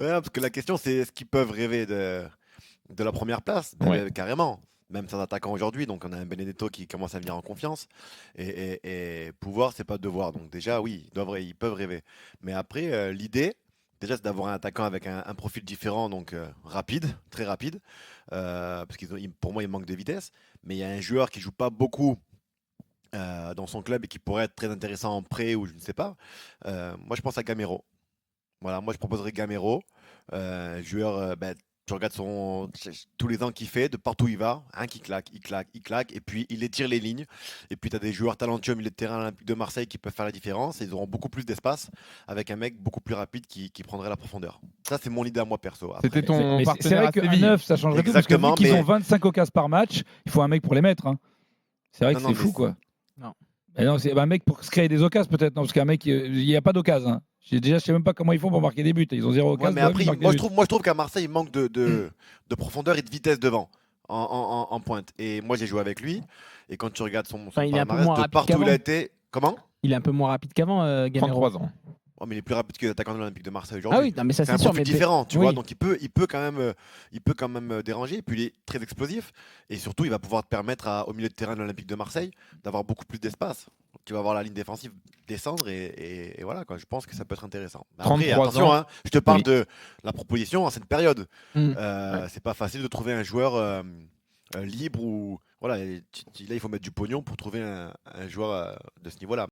Ouais, parce que la question, c'est est-ce qu'ils peuvent rêver de la première place? Ouais. Carrément. Même sans attaquant aujourd'hui, donc on a un Benedetto qui commence à venir en confiance. Et pouvoir, c'est pas devoir. Donc déjà, oui, ils peuvent rêver. Mais après, l'idée, déjà, c'est d'avoir un attaquant avec un profil différent, donc rapide, très rapide. Parce pour moi, il manque de vitesse. Mais il y a un joueur qui joue pas beaucoup dans son club et qui pourrait être très intéressant en prêt ou je ne sais pas. Moi, je pense à Gamero. Voilà, moi je proposerais Gamero, joueur, tu regardes tous les ans qu'il fait, de partout où il va, hein, qui claque, il claque, il claque, et puis il étire les lignes. Et puis tu as des joueurs talentueux au milieu de terrain à l'Olympique de Marseille qui peuvent faire la différence, et ils auront beaucoup plus d'espace avec un mec beaucoup plus rapide qui prendrait la profondeur. Ça, c'est mon idée à moi perso. C'était Après, ton Mais c'est partenaire vrai à qu'un Séville. 9, ça changerait tout, parce que vu exactement, qu'ils ont mais 25 occasions par match, il faut un mec pour les mettre, hein. C'est vrai non, que non, c'est mais fou, quoi. Non. Mais non, c'est un mec pour se créer des occasions, peut-être. Non, parce qu'un mec, il n'y a pas d'occasion, hein. Déjà, je sais même pas comment ils font pour marquer des buts. Ils ont zéro ouais, occasion, mais quand même, après, ils marquent des buts. moi je trouve qu'à Marseille, il manque de profondeur et de vitesse devant, en pointe. Et moi, j'ai joué avec lui, et quand tu regardes Enfin, son il est un peu palmarès, moins de rapide partout où il a qu'avant. été. Comment? Il est un peu moins rapide qu'avant, Gamero. 33 ans. Oh, mais il est plus rapide que l'attaquant de l'Olympique de Marseille Ah aujourd'hui. oui, non, mais ça C'est c'est un sûr. profil Mais différent, tu vois, oui. donc il peut quand même déranger, et puis il est très explosif, et surtout il va pouvoir te permettre au milieu de terrain de l'Olympique de Marseille d'avoir beaucoup plus d'espace. Tu vas voir la ligne défensive descendre, et voilà, quoi. Je pense que ça peut être intéressant. Après, 33 attention, ans. hein, je te parle Oui. de la proposition en cette période. Mm. Ouais. C'est pas facile de trouver un joueur libre, ou voilà, là il faut mettre du pognon pour trouver un joueur de ce niveau-là.